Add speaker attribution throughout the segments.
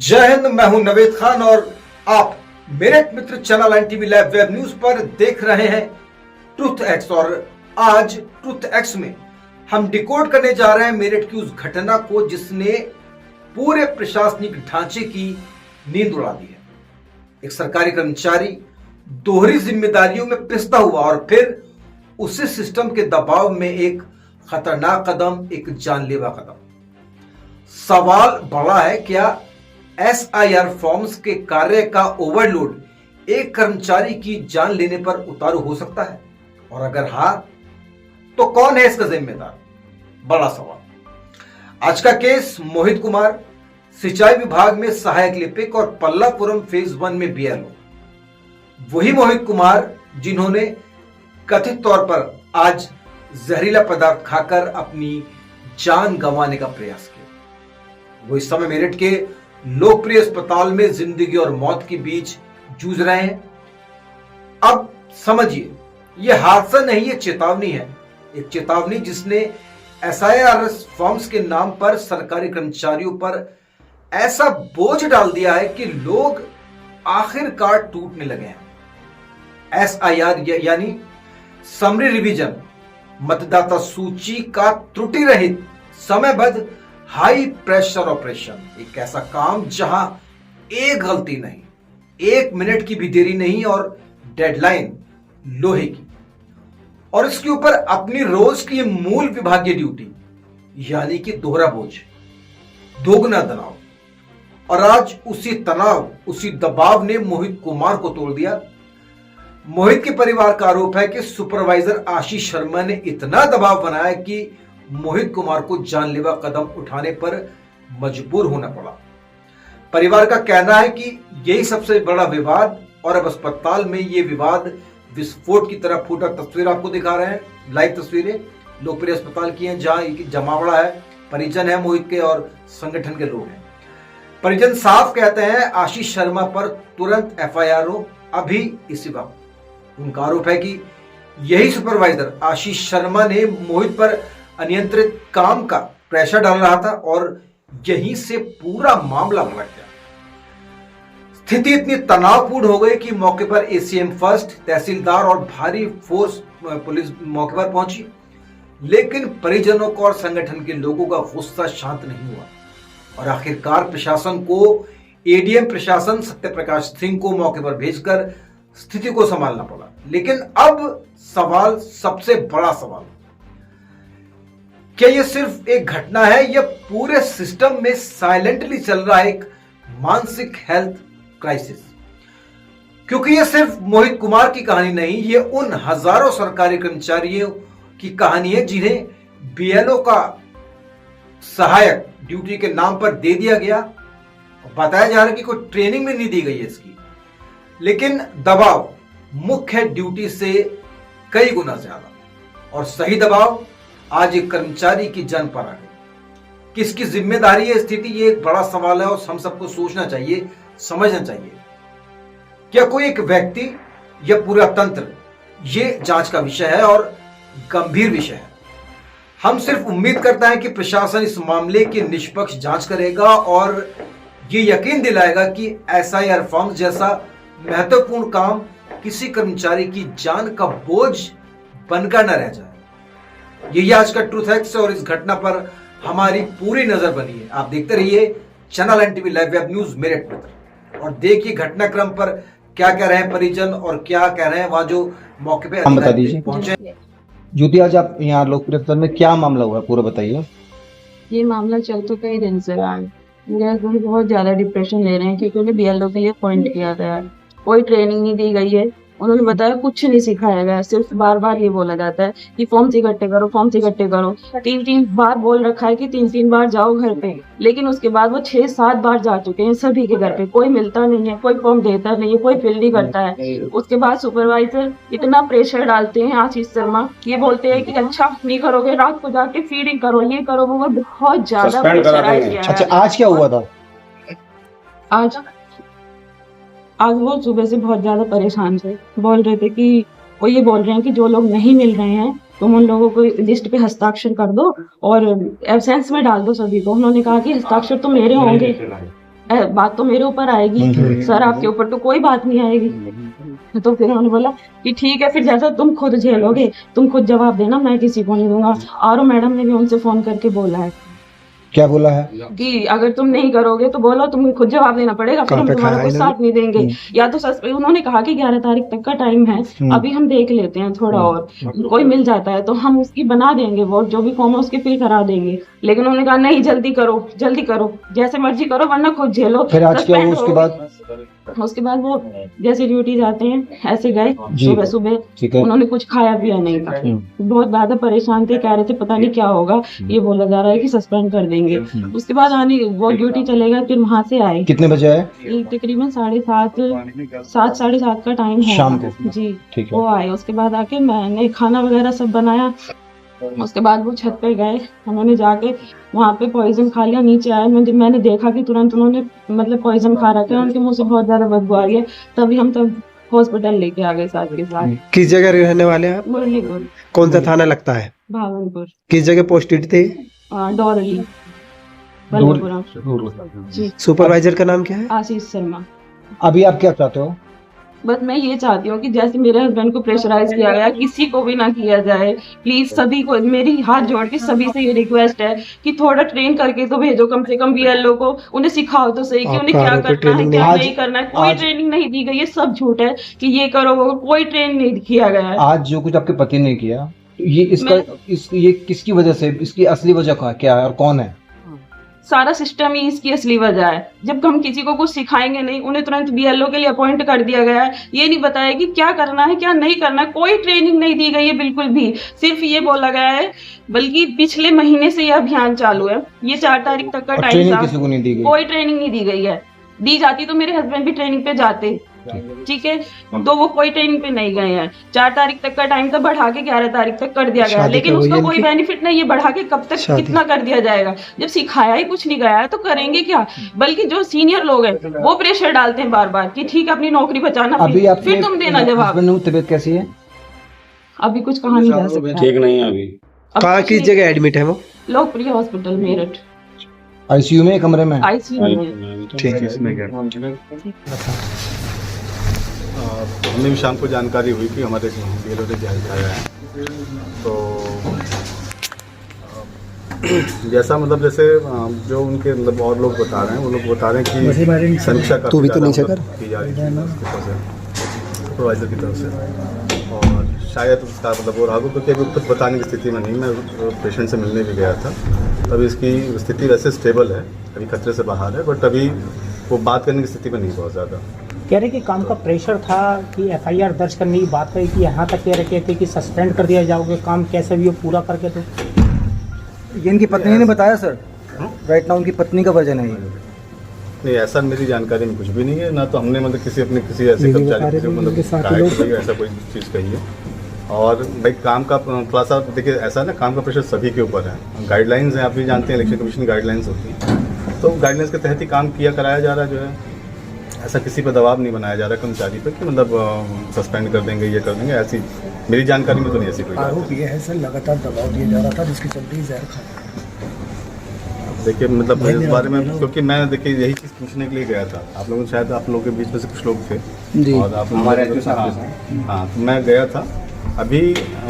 Speaker 1: जय हिंद। मैं हूं नवेद खान और आप Meerut Mitra channel NTV live web news पर देख रहे हैं ट्रुथ एक्स। और आज ट्रुथ एक्स में हम डिकोड करने जा रहे हैं मेरठ की उस घटना को जिसने पूरे प्रशासनिक ढांचे की नींद उड़ा दी है। एक सरकारी कर्मचारी दोहरी जिम्मेदारियों में पिसता हुआ और फिर उसी सिस्टम के दबाव में एक खतरनाक कदम, एक जानलेवा कदम। सवाल बड़ा है, क्या एसआईआर फॉर्म्स के कार्य का ओवरलोड एक कर्मचारी की जान लेने पर उतारू हो सकता है? और अगर हां, तो कौन है इसका जिम्मेदार? बड़ा सवाल। आज का केस मोहित कुमार, सिंचाई विभाग में सहायक लिपिक और पल्लापुरम फेज 1 में बीएलओ। वही मोहित कुमार जिन्होंने कथित तौर पर आज जहरीला पदार्थ खाकर अपनी जान गंवाने का प्रयास किया। वो इस समय मेरठ के लोकप्रिय अस्पताल में जिंदगी और मौत के बीच जूझ रहे हैं। अब समझिए, यह हादसा नहीं, यह चेतावनी है। एक चेतावनी जिसने एसआईआर फॉर्म्स के नाम पर सरकारी कर्मचारियों पर ऐसा बोझ डाल दिया है कि लोग आखिरकार टूटने लगे हैं। एसआईआर यानी समरी रिवीजन, मतदाता सूची का त्रुटि रहित समयबद्ध हाई प्रेशर ऑपरेशन। एक ऐसा काम जहां एक गलती नहीं, 1 मिनट की भी देरी नहीं और डेडलाइन लोहे की। और इसके ऊपर अपनी रोज की मूल विभागीय ड्यूटी, यानी कि दोहरा बोझ, दोगुना तनाव। और आज उसी तनाव, उसी दबाव ने मोहित कुमार को तोड़ दिया। मोहित के परिवार का आरोप है कि सुपरवाइजर आशीष शर्मा ने इतना दबाव बनाया कि मोहित कुमार को जानलेवा कदम उठाने पर मजबूर होना पड़ा। परिवार का कहना है कि यही सबसे बड़ा विवाद, और अब अस्पताल में यह विवाद विस्फोट की तरह फूटा। तस्वीर आपको दिखा रहे हैं, लाइव तस्वीरें लोकप्रिय अस्पताल की हैं जहां जमावड़ा है, परिजन है मोहित के और संगठन के लोग हैं। परिजन साफ कहते हैं आशीष शर्मा पर तुरंत एफआईआर हो अभी इसी वक्त। उनका आरोप है कि यही सुपरवाइजर आशीष शर्मा ने मोहित पर अनियंत्रित काम का प्रेशर डाल रहा था और यहीं से पूरा मामला भड़क गया। स्थिति इतनी तनावपूर्ण हो गई कि मौके पर एसीएम फर्स्ट, तहसीलदार और भारी फोर्स पुलिस मौके पर पहुंची। लेकिन परिजनों को और संगठन के लोगों का गुस्सा शांत नहीं हुआ और आखिरकार प्रशासन को, एडीएम प्रशासन सत्यप्रकाश सिंह को मौके पर भेजकर स्थिति को संभालना पड़ा। लेकिन अब सवाल, सबसे बड़ा सवाल, क्या यह सिर्फ एक घटना है या पूरे सिस्टम में साइलेंटली चल रहा है एक मानसिक हेल्थ क्राइसिस? क्योंकि यह सिर्फ मोहित कुमार की कहानी नहीं, यह उन हजारों सरकारी कर्मचारियों की कहानी है जिन्हें बीएलओ का सहायक ड्यूटी के नाम पर दे दिया गया। बताया जा रहा है कि कोई ट्रेनिंग में नहीं दी गई है इसकी, लेकिन दबाव मुख्य ड्यूटी से कई गुना ज्यादा। और सही दबाव आज एक कर्मचारी की जान पर आ गई। किसकी जिम्मेदारी है स्थिति? ये एक बड़ा सवाल है और हम सबको सोचना चाहिए, समझना चाहिए। क्या कोई एक व्यक्ति या पूरा तंत्र? ये जांच का विषय है और गंभीर विषय है। हम सिर्फ उम्मीद करते हैं कि प्रशासन इस मामले की निष्पक्ष जांच करेगा और ये यकीन दिलाएगा कि एसआईआर फॉर्म जैसा महत्वपूर्ण काम किसी कर्मचारी की जान का बोझ बनकर न रह जाए। यही आज का ट्रूथ एक्स और इस घटना पर हमारी पूरी नजर बनी है। आप देखते रहिए channel NTV live web news Meerut Mitra और देखिए घटनाक्रम पर क्या कह रहे हैं परिजन और क्या कह रहे हैं वहां जो मौके पे अधिकारी पहुंचे।
Speaker 2: ज्योति, आज आप यहाँ लोकप्रिय अस्पताल में क्या मामला हुआ पूरा बताइए।
Speaker 3: ये मामला चल तो कई दिन से रहा है। बहुत ज्यादा डिप्रेशन ले रहे हैं क्योंकि बीएलओ के लिए पॉइंट किया गया है, कोई ट्रेनिंग नहीं दी गई है। उन्होंने बताया कुछ नहीं सिखाया गया, सिर्फ बार बार ये बोला जाता है कि फॉर्म्स इकट्ठे करो, फॉर्म्स इकट्ठे करो। 3 बार बोल रखा है कि 3 बार जाओ घर पे, लेकिन उसके बाद वो 6-7 बार जा चुके हैं सभी के घर पे। कोई मिलता नहीं है, कोई फॉर्म देता नहीं है, कोई फिल नहीं करता है। उसके बाद सुपरवाइजर इतना प्रेशर डालते हैं आशीष शर्मा, ये बोलते हैं कि अच्छा नहीं करोगे, रात को जाके फीडिंग करो, ये करो, वो बहुत ज्यादा प्रेशराइज किया है।
Speaker 2: अच्छा, आज क्या हुआ था?
Speaker 3: आज वो सुबह से बहुत ज्यादा परेशान थे। बोल रहे थे कि वो ये बोल रहे हैं कि जो लोग नहीं मिल रहे हैं तुम उन लोगों को लिस्ट पे हस्ताक्षर कर दो और एब्सेंस में डाल दो सभी को। उन्होंने कहा कि हस्ताक्षर तो मेरे होंगे, बात तो मेरे ऊपर आएगी, सर आपके ऊपर तो कोई बात नहीं आएगी। तो फिर उन्होंने बोला कि ठीक है, फिर जैसा तुम खुद झेलोगे, तुम खुद जवाब देना, मैं किसी को नहीं दूंगा। और मैडम ने भी उनसे फोन करके बोला है
Speaker 2: क्या बोला है?
Speaker 3: कि अगर तुम नहीं करोगे तो बोलो, तुम्हें खुद जवाब देना पड़ेगा, फिर हम तुम्हारा कुछ साथ नहीं देंगे। या तो उन्होंने कहा कि 11 तारीख तक का टाइम है, अभी हम देख लेते हैं थोड़ा और, कोई मिल जाता है तो हम उसकी बना देंगे, वो जो भी फॉर्म है उसके फिल करा देंगे। लेकिन उन्होंने कहा नहीं, जल्दी करो, जल्दी करो, जैसे मर्जी करो, वरना खुद झेलो।
Speaker 2: फिर आज क्या हुआ
Speaker 3: उसके बाद वो जैसे ड्यूटी जाते हैं ऐसे गए सुबह सुबह,
Speaker 2: ठीक है।
Speaker 3: उन्होंने कुछ खाया पिया नहीं था, बहुत ज्यादा परेशान थे, कह रहे थे पता नहीं क्या होगा, ये बोला जा रहा है कि सस्पेंड कर देंगे। उसके बाद आने वो ड्यूटी चले गए, फिर वहां से आए।
Speaker 2: कितने बजे आए?
Speaker 3: तकरीबन 7:30 7:30 का टाइम है
Speaker 2: शाम को।
Speaker 3: जी,
Speaker 2: ठीक है।
Speaker 3: वो आए। उसके बाद आके मैंने खाना वगैरह सब बनाया। उसके बाद वो छत पे गए, उन्होंने जाके वहाँ पे पॉइजन खा लिया। नीचे आए, मैंने देखा कि तुरंत उन्होंने मतलब पॉइजन खा रखा है, उनके मुंह से बहुत ज्यादा बदबू आ रही है। तभी हम तब हॉस्पिटल लेके आ गए साथ के साथ।
Speaker 4: किस जगह रहने वाले हैं आप?
Speaker 3: मुरलीपुर,
Speaker 4: कौन सा थाना लगता है?
Speaker 3: भावनपुर,
Speaker 4: किस जगह पोस्टेड थे?
Speaker 3: डोरली, बल्लभपुरम जी।
Speaker 4: सुपरवाइजर का नाम क्या है?
Speaker 3: आशीष शर्मा।
Speaker 2: अभी आप क्या चाहते हो?
Speaker 3: बस मैं ये चाहती हूँ कि जैसे मेरे हस्बैंड को प्रेशराइज किया गया, किसी को भी ना किया जाए। प्लीज सभी को, मेरी हाथ जोड़ के सभी से ये रिक्वेस्ट है कि थोड़ा ट्रेन करके तो भेजो, कम से कम बीएलओ को, उन्हें सिखाओ तो सही कि उन्हें क्या करना है, क्या नहीं करना है। कोई ट्रेनिंग नहीं दी गई है, सब झूठ है कि ये करो वो, कोई ट्रेनिंग नहीं किया गया है।
Speaker 2: आज जो कुछ आपके पति ने किया, ये ये किसकी वजह से, इसकी असली वजह क्या है और कौन है?
Speaker 3: सारा सिस्टम ही इसकी असली वजह है। जब हम किसी को कुछ सिखाएंगे नहीं, उन्हें तुरंत बीएलओ के लिए अपॉइंट कर दिया गया है। ये नहीं बताया कि क्या करना है क्या नहीं करना है, कोई ट्रेनिंग नहीं दी गई है बिल्कुल भी। सिर्फ ये बोला गया है, बल्कि पिछले महीने से ये अभियान चालू है। ये 4 तारीख तक का टाइम था,
Speaker 2: किसी को नहीं दी गई?
Speaker 3: कोई ट्रेनिंग नहीं दी गई है। दी जाती तो मेरे हस्बैंड भी ट्रेनिंग पे जाते, ठीक है, तो वो कोई ट्रेनिंग पे नहीं गए हैं। 4 तारीख तक का टाइम था, बढ़ा के 11 तारीख तक कर दिया गया, लेकिन उसका कोई बेनिफिट नहीं है। बढ़ा के कब तक कितना कर दिया जाएगा? जब सिखाया ही कुछ नहीं गया है तो करेंगे क्या? बल्कि जो सीनियर लोग हैं वो प्रेशर डालते हैं बार बार कि ठीक है अपनी नौकरी बचाना, फिर तुम देना जवाब।
Speaker 2: तबीयत कैसी है?
Speaker 3: अभी कुछ कहा नहीं जा सकता,
Speaker 5: ठीक नहीं है अभी।
Speaker 4: कहाँ किस जगह एडमिट है वो?
Speaker 3: लोकप्रिय हॉस्पिटल मेरठ,
Speaker 2: आईसीयू में, कमरे में?
Speaker 3: आईसीयू में।
Speaker 4: ठीक है।
Speaker 5: हमें भी शाम को जानकारी हुई कि हमारे बीएलओ ने जहर खाया है। तो जैसा मतलब जैसे जो उनके मतलब और लोग बता रहे हैं, वो लोग बता रहे हैं कि समीक्षा का की जा रही है सुपरवाइजर की तरफ से, और शायद उसका मतलब वो रहा हो, क्योंकि अभी खुद बताने की स्थिति में नहीं। मैं पेशेंट से मिलने भी गया था, तभी इसकी स्थिति वैसे स्टेबल है, अभी खतरे से बाहर है, बट अभी वो बात करने की स्थिति में नहीं बहुत ज़्यादा।
Speaker 6: कह रहे कि काम का प्रेशर था कि एफआईआर दर्ज करने की बात कही, कि यहाँ तक कह रहे थे कि सस्पेंड कर दिया जाओगे, काम कैसे भी वो पूरा करके। तो
Speaker 2: ये इनकी पत्नी ने बताया सर, राइट नाउ उनकी पत्नी का वर्जन है ये।
Speaker 5: नहीं, ऐसा मेरी जानकारी में कुछ भी नहीं है, ना तो हमने मतलब किसी ऐसे कर्मचारी को मतलब ऐसा कोई चीज़ कही है। और भाई काम का थोड़ा सा देखिए, ऐसा है ना, काम का प्रेशर सभी के ऊपर है। गाइडलाइंस हैं, आप भी जानते हैं, इलेक्शन कमीशन गाइडलाइंस होती है, तो गाइडलाइंस के तहत ही काम कराया जा रहा है। जो है ऐसा किसी पर दबाव नहीं बनाया जा रहा कर्मचारी पर कि मतलब सस्पेंड कर देंगे, ये कर देंगे, ऐसी मेरी जानकारी में तो नहीं ऐसी कोई
Speaker 6: आरोप ये है सर, लगातार दबाव दिया जा रहा था जिसके चलते जहर खाया।
Speaker 5: देखिए मतलब इस बारे में, क्योंकि मैं देखिए यही चीज़ पूछने के लिए गया था। आप लोगों शायद आप लोगों के बीच में से कुछ लोग थे और आप हमारे हाँ, तो मैं गया था। अभी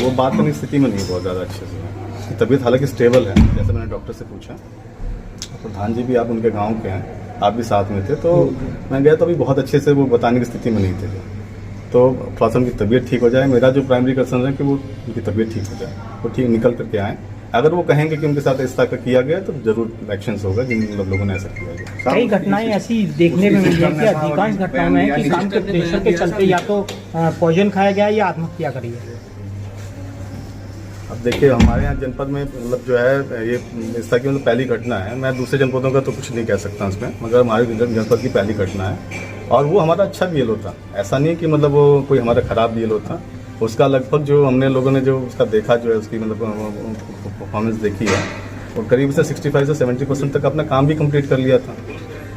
Speaker 5: वो बात करने की स्थिति में नहीं बहुत ज़्यादा अच्छे से। तबीयत हालांकि स्टेबल है, जैसे मैंने डॉक्टर से पूछा। प्रधान जी भी आप उनके गांव के हैं, आप भी साथ में थे, तो मैं गया तो अभी बहुत अच्छे से वो बताने की स्थिति में नहीं थे। तो थोड़ा सा उनकी तबीयत ठीक हो जाए, मेरा जो प्राइमरी कंसर्न है कि वो उनकी तबीयत ठीक हो जाए, वो ठीक निकल करके आएँ। अगर वो कहेंगे कि उनके साथ इस तरह का किया गया तो जरूर एक्शंस होगा, जिन लोगों ने ऐसा किया गया।
Speaker 6: कई घटनाएं ऐसी देखने में मिली है कि अधिकांश घटनाओं में कि काम के प्रेशर के चलते या तो पॉइजन खाया गया या आत्महत्या करी है।
Speaker 5: अब देखिए हमारे यहाँ जनपद में मतलब जो है ये इस तरह की मतलब पहली घटना है। मैं दूसरे जनपदों का तो कुछ नहीं कह सकता उसमें, मगर हमारे जनपद की पहली घटना है। और वो हमारा अच्छा बीएलओ था, ऐसा नहीं कि मतलब वो कोई हमारा ख़राब बीएलओ था। उसका लगभग जो हमने लोगों ने जो उसका देखा, जो है उसकी मतलब परफॉर्मेंस देखी है, और करीब से 65 से 70% तक अपना काम भी कंप्लीट कर लिया था।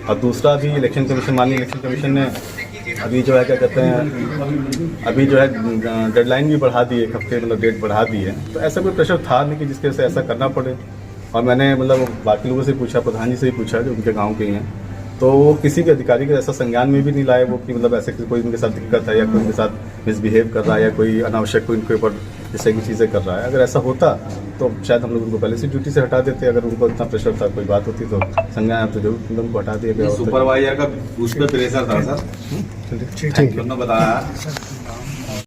Speaker 5: और दूसरा अभी इलेक्शन कमीशन, माननीय इलेक्शन कमीशन ने अभी जो है क्या कहते हैं, अभी जो है डेडलाइन भी बढ़ा दी है, एक हफ्ते मतलब डेट बढ़ा दी है। तो ऐसा कोई प्रेशर था नहीं कि जिसकी वजह से ऐसा करना पड़े। और मैंने मतलब बाकी लोगों से पूछा, प्रधान जी से ही पूछा जो उनके गाँव के ही हैं, तो वो किसी भी अधिकारी के ऐसा संज्ञान में भी नहीं लाए वो कि मतलब ऐसे कोई उनके साथ दिक्कत है या कोई उनके साथ मिसबिहेव कर रहा है या कोई अनावश्यक कोई उनके ऊपर इस तरह की चीज़ें कर रहा है। अगर ऐसा होता तो शायद हम लोग उनको पहले से ड्यूटी से हटा देते। अगर उनको इतना प्रेशर था, कोई बात होती तो संज्ञान तो जरूर तुम उनको हटा दिया गया।
Speaker 7: सुपरवाइजर का उस पर प्रेशर था सर,
Speaker 4: ठीक है।
Speaker 7: बताया